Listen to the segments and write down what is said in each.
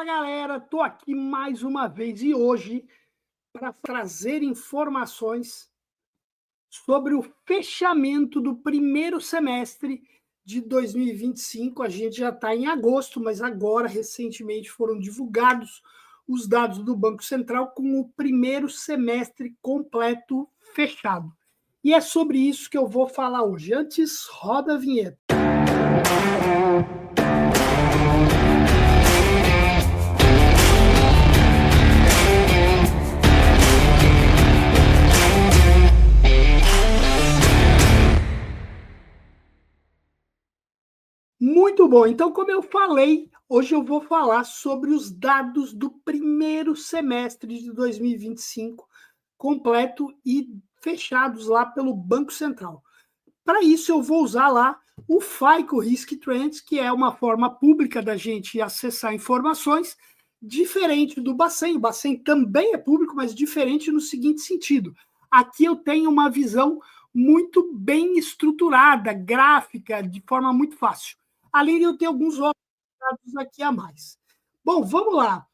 Fala galera, estou aqui mais uma vez e hoje para trazer informações sobre o fechamento do primeiro semestre de 2025. A gente já está em agosto, mas agora recentemente foram divulgados os dados do Banco Central com o primeiro semestre completo fechado. E é sobre isso que eu vou falar hoje. Antes, roda a vinheta. Muito bom. Então, como eu falei, hoje eu vou falar sobre os dados do primeiro semestre de 2025, completo e fechados lá pelo Banco Central. Para isso, eu vou usar lá o FICO Risk Trends, que é uma forma pública da gente acessar informações, diferente do Bacen. O Bacen também é público, mas diferente no seguinte sentido. Aqui eu tenho uma visão muito bem estruturada, gráfica, de forma muito fácil. Além de eu ter alguns outros dados aqui a mais. Bom, vamos lá.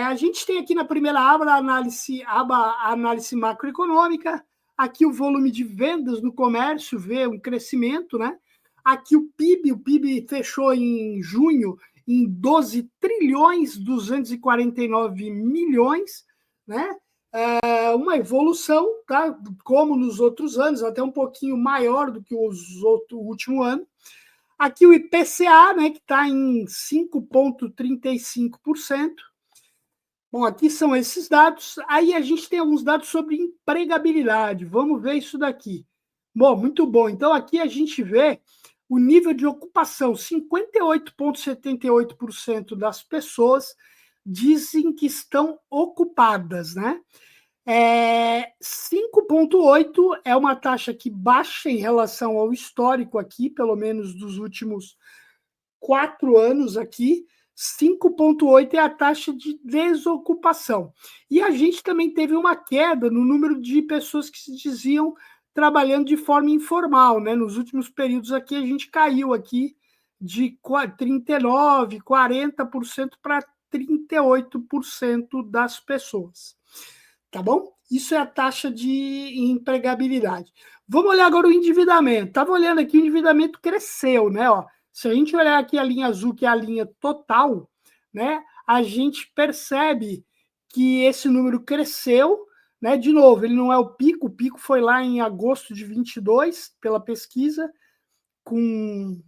A gente tem aqui na primeira aba a análise macroeconômica, aqui o volume de vendas no comércio vê um crescimento, né? Aqui o PIB fechou em junho em 12 trilhões 249 milhões, né? Uma evolução, tá? Como nos outros anos, até um pouquinho maior do que o último ano. Aqui o IPCA, né, que está em 5,35%. Bom, aqui são esses dados. Aí a gente tem alguns dados sobre empregabilidade. Vamos ver isso daqui. Bom, muito bom. Então, aqui a gente vê o nível de ocupação. 58,78% das pessoas dizem que estão ocupadas, né? 5,8 é uma taxa que baixa em relação ao histórico aqui, pelo menos dos últimos 4 anos aqui. 5,8 é a taxa de desocupação. E a gente também teve uma queda no número de pessoas que se diziam trabalhando de forma informal, né? Nos últimos períodos aqui a gente caiu aqui de 39%, 40% para 38% das pessoas. Tá bom? Isso é a taxa de empregabilidade. Vamos olhar agora o endividamento. Estava olhando aqui, o endividamento cresceu, né? Ó, se a gente olhar aqui a linha azul, que é a linha total, né? A gente percebe que esse número cresceu, né? De novo, ele não é o pico foi lá em agosto de 22, pela pesquisa, com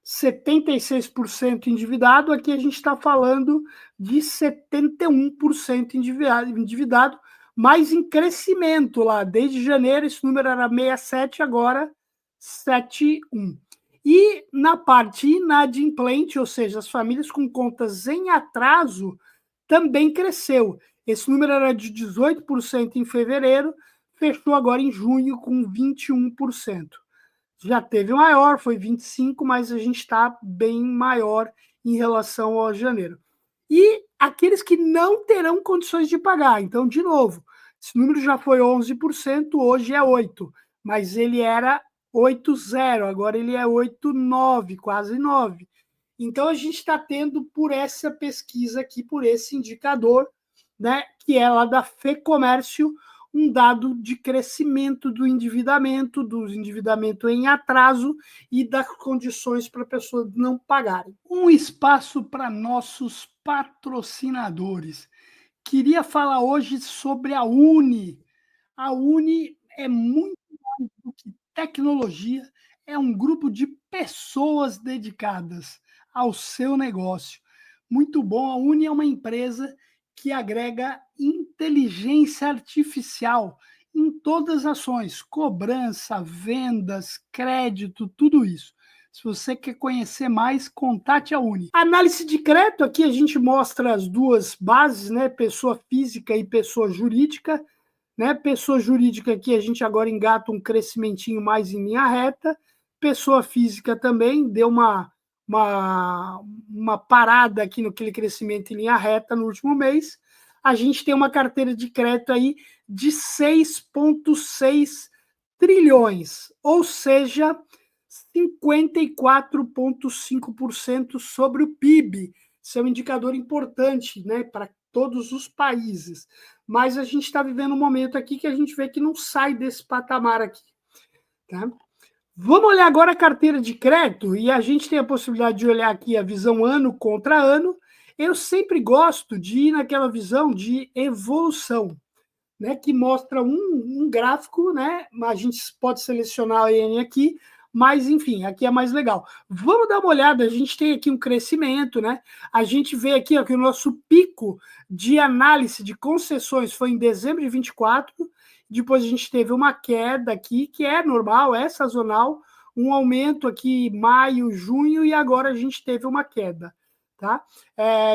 76% endividado. Aqui a gente está falando de 71% endividado, mas em crescimento lá. Desde janeiro, esse número era 67, agora 71. E na parte inadimplente, ou seja, as famílias com contas em atraso, também cresceu. Esse número era de 18% em fevereiro, fechou agora em junho com 21%. Já teve maior, foi 25, mas a gente está bem maior em relação ao janeiro. E aqueles que não terão condições de pagar. Então, de novo, esse número já foi 11%, hoje é 8%, mas ele era 8,0%, agora ele é 8,9%, quase 9%. Então, a gente está tendo, por essa pesquisa aqui, por esse indicador, né, que é lá da FEComércio, um dado de crescimento do endividamento em atraso e das condições para pessoas não pagarem. Um espaço para nossos patrocinadores. Queria falar hoje sobre a Uni. A Uni é muito mais do que tecnologia, é um grupo de pessoas dedicadas ao seu negócio. Muito bom. A Uni é uma empresa que agrega inteligência artificial em todas as ações, cobrança, vendas, crédito, tudo isso. Se você quer conhecer mais, contate a Uni. Análise de crédito, aqui a gente mostra as duas bases, né? Pessoa física e pessoa jurídica. Né? Pessoa jurídica aqui a gente agora engata um crescimentinho mais em linha reta. Pessoa física também deu uma parada aqui no aquele crescimento em linha reta no último mês. A gente tem uma carteira de crédito aí de 6,6 trilhões, ou seja, 54,5% sobre o PIB. Isso é um indicador importante, né, para todos os países. Mas a gente está vivendo um momento aqui que a gente vê que não sai desse patamar aqui. Tá? Vamos olhar agora a carteira de crédito, e a gente tem a possibilidade de olhar aqui a visão ano contra ano. Eu sempre gosto de ir naquela visão de evolução, né, que mostra um gráfico, né? A gente pode selecionar a N aqui, mas enfim, aqui é mais legal. Vamos dar uma olhada, a gente tem aqui um crescimento, né? A gente vê aqui ó, que o nosso pico de análise de concessões foi em dezembro de 24, depois a gente teve uma queda aqui, que é normal, é sazonal, um aumento aqui maio, junho, e agora a gente teve uma queda. Tá?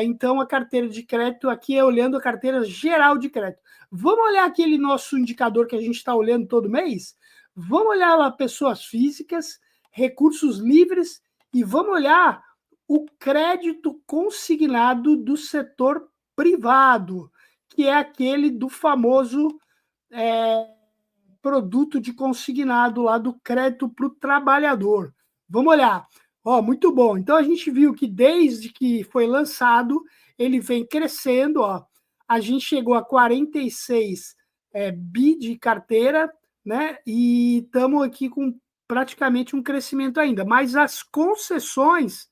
Então, a carteira de crédito aqui é olhando a carteira geral de crédito. Vamos olhar aquele nosso indicador que a gente está olhando todo mês? Vamos olhar lá pessoas físicas, recursos livres, e vamos olhar o crédito consignado do setor privado, que é aquele do famoso produto de consignado lá do crédito para o trabalhador. Vamos olhar. Muito bom. Então, a gente viu que desde que foi lançado, ele vem crescendo. A gente chegou a 46 bi de carteira, né? E estamos aqui com praticamente um crescimento ainda. Mas as concessões,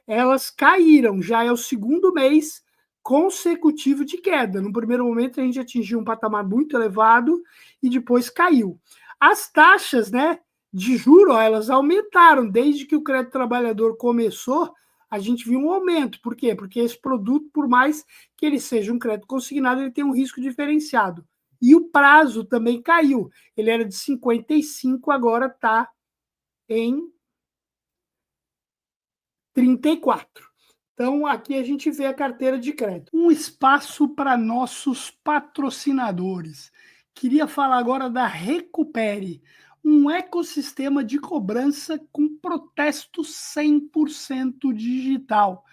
elas caíram. Já é o segundo mês consecutivo de queda. No primeiro momento, a gente atingiu um patamar muito elevado e depois caiu. As taxas, né, de juros, elas aumentaram. Desde que o crédito trabalhador começou, a gente viu um aumento. Por quê? Porque esse produto, por mais que ele seja um crédito consignado, ele tem um risco diferenciado. E o prazo também caiu. Ele era de 55, agora está em 34. Então, aqui a gente vê a carteira de crédito. Um espaço para nossos patrocinadores. Queria falar agora da Recupere, um ecossistema de cobrança com protesto 100% digital.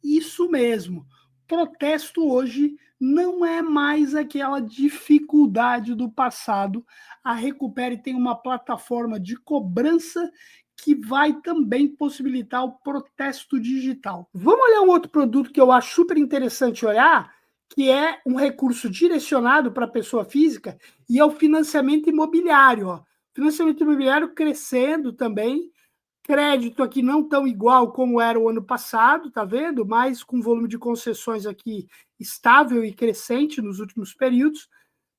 Isso mesmo, protesto hoje não é mais aquela dificuldade do passado. A Recupere tem uma plataforma de cobrança que vai também possibilitar o protesto digital. Vamos olhar um outro produto que eu acho super interessante olhar, que é um recurso direcionado para a pessoa física, e é o financiamento imobiliário. Financiamento imobiliário crescendo também, crédito aqui não tão igual como era o ano passado, tá vendo? Mas com volume de concessões aqui estável e crescente nos últimos períodos.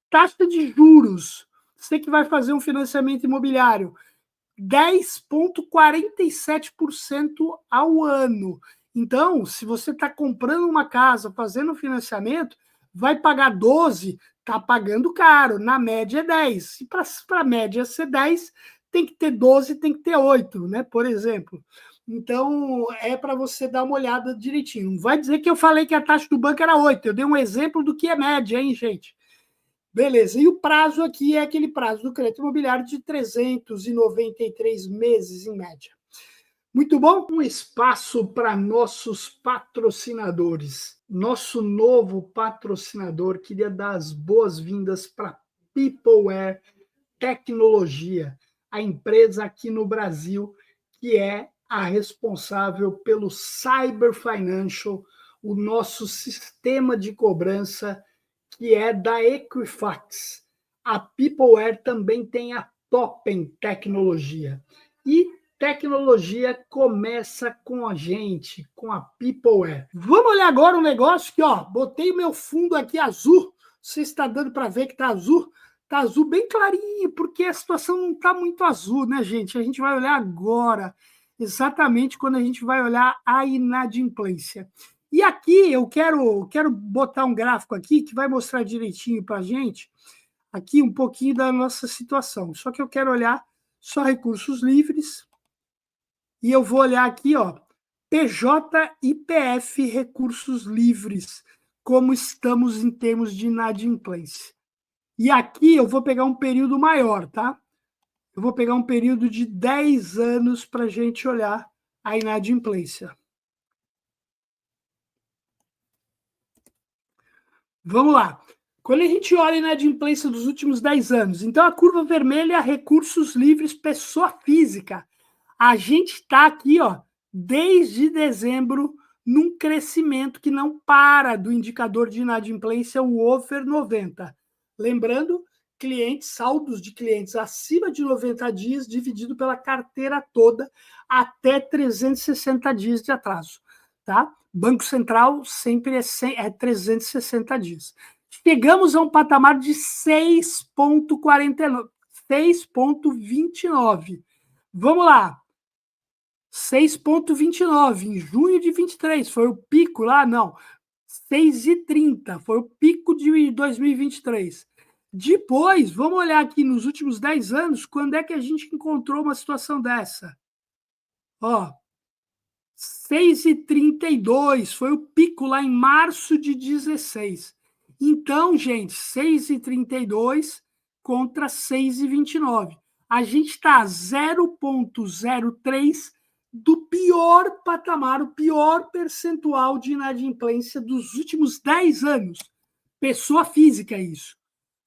Taxa de juros, você que vai fazer um financiamento imobiliário, 10,47% ao ano. Então, se você está comprando uma casa, fazendo financiamento, vai pagar 12, está pagando caro. Na média é 10. E para a média ser 10, tem que ter 12, tem que ter 8, né? Por exemplo. Então, é para você dar uma olhada direitinho. Não vai dizer que eu falei que a taxa do banco era 8. Eu dei um exemplo do que é média, hein, gente? Beleza, e o prazo aqui é aquele prazo do crédito imobiliário de 393 meses, em média. Muito bom? Um espaço para nossos patrocinadores. Nosso novo patrocinador, queria dar as boas-vindas para Peopleware Tecnologia, a empresa aqui no Brasil que é a responsável pelo Cyber Financial, o nosso sistema de cobrança, que é da Equifax. A Peopleware também tem a Topen Tecnologia. E tecnologia começa com a gente, com a Peopleware. Vamos olhar agora um negócio que, botei o meu fundo aqui azul. Você está dando para ver que está azul? Está azul bem clarinho, porque a situação não está muito azul, né, gente? A gente vai olhar agora, exatamente quando a gente vai olhar a inadimplência. E aqui eu quero botar um gráfico aqui que vai mostrar direitinho para a gente aqui um pouquinho da nossa situação. Só que eu quero olhar só recursos livres e eu vou olhar aqui, PJ e PF recursos livres, como estamos em termos de inadimplência. E aqui eu vou pegar um período maior, tá? Eu vou pegar um período de 10 anos para a gente olhar a inadimplência. Vamos lá. Quando a gente olha a inadimplência dos últimos 10 anos, então a curva vermelha é recursos livres pessoa física. A gente está aqui, desde dezembro num crescimento que não para do indicador de inadimplência, o over 90. Lembrando, clientes, saldos de clientes acima de 90 dias, dividido pela carteira toda, até 360 dias de atraso. Tá? Banco Central sempre é 360 dias. Chegamos a um patamar de 6,49, 6,29. Vamos lá. 6,29 em junho de 23, foi o pico lá? Não. 6,30 foi o pico de 2023. Depois, vamos olhar aqui nos últimos 10 anos, quando é que a gente encontrou uma situação dessa? Ó, 6,32 foi o pico lá em março de 16. Então, gente, 6,32 contra 6,29. A gente está 0,03 do pior patamar, o pior percentual de inadimplência dos últimos 10 anos. Pessoa física, isso.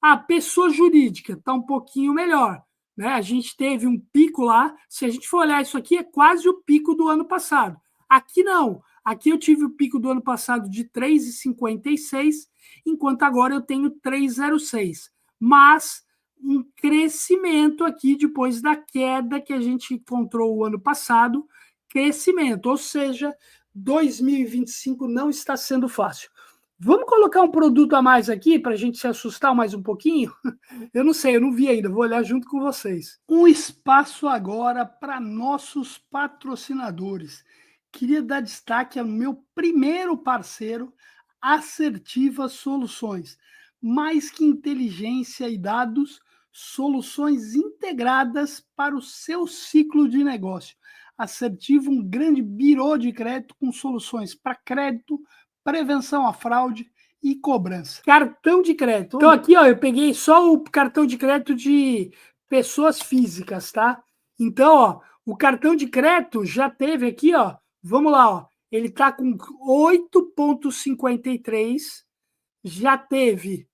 A pessoa jurídica está um pouquinho melhor. Né? A gente teve um pico lá, se a gente for olhar isso aqui, é quase o pico do ano passado. Aqui não. Aqui eu tive o pico do ano passado de 3,56, enquanto agora eu tenho 3,06. Mas um crescimento aqui depois da queda que a gente encontrou o ano passado, crescimento, ou seja, 2025 não está sendo fácil. Vamos colocar um produto a mais aqui para a gente se assustar mais um pouquinho? Eu não sei, eu não vi ainda, vou olhar junto com vocês. Um espaço agora para nossos patrocinadores. Queria dar destaque ao meu primeiro parceiro, Assertiva Soluções. Mais que inteligência e dados, soluções integradas para o seu ciclo de negócio. Assertiva, um grande birô de crédito com soluções para crédito, prevenção à fraude e cobrança. Cartão de crédito. Então aqui, ó, eu peguei só o cartão de crédito de pessoas físicas, tá? Então, ó, o cartão de crédito já teve aqui, ó, vamos lá, ó, ele tá com 8,53, já teve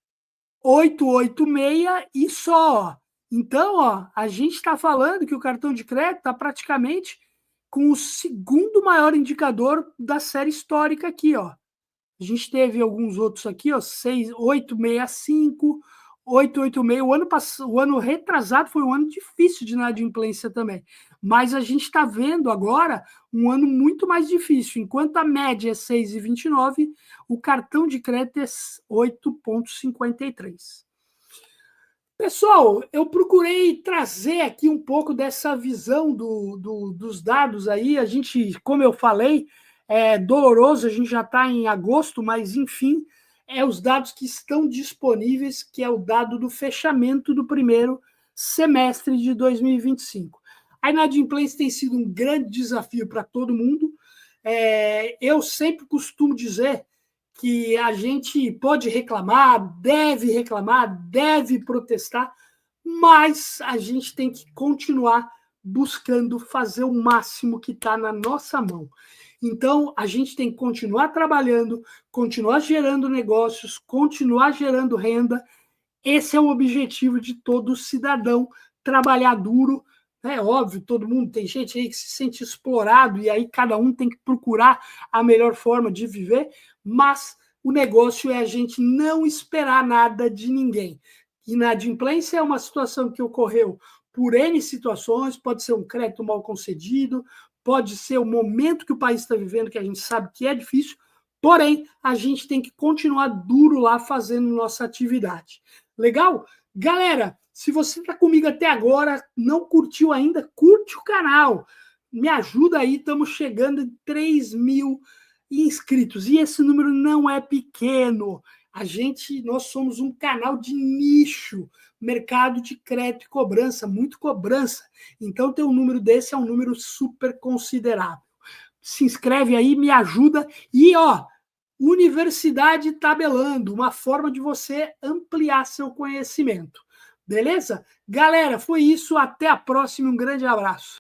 8,86 e só, ó. Então, ó, a gente está falando que o cartão de crédito está praticamente com o segundo maior indicador da série histórica aqui, ó. A gente teve alguns outros aqui, ó, 8,65, 8,86. O ano retrasado foi um ano difícil de inadimplência também. Mas a gente está vendo agora um ano muito mais difícil. Enquanto a média é 6,29, o cartão de crédito é 8,53. Pessoal, eu procurei trazer aqui um pouco dessa visão dos dados aí. A gente, como eu falei, é doloroso, a gente já está em agosto, mas, enfim, é os dados que estão disponíveis, que é o dado do fechamento do primeiro semestre de 2025. A inadimplência tem sido um grande desafio para todo mundo. Eu sempre costumo dizer que a gente pode reclamar, deve protestar, mas a gente tem que continuar buscando fazer o máximo que está na nossa mão. Então, a gente tem que continuar trabalhando, continuar gerando negócios, continuar gerando renda. Esse é o objetivo de todo cidadão, trabalhar duro. É óbvio, todo mundo, tem gente aí que se sente explorado e aí cada um tem que procurar a melhor forma de viver, mas o negócio é a gente não esperar nada de ninguém. Inadimplência é uma situação que ocorreu por N situações, pode ser um crédito mal concedido, pode ser o momento que o país está vivendo, que a gente sabe que é difícil, porém, a gente tem que continuar duro lá fazendo nossa atividade. Legal? Galera, se você está comigo até agora, não curtiu ainda, curte o canal. Me ajuda aí, estamos chegando em 3.000 inscritos. E esse número não é pequeno. Nós somos um canal de nicho, mercado de crédito e cobrança, muito cobrança. Então, ter um número desse é um número super considerável. Se inscreve aí, me ajuda. E, ó, Universidade Tabelando, uma forma de você ampliar seu conhecimento. Beleza? Galera, foi isso. Até a próxima. Um grande abraço.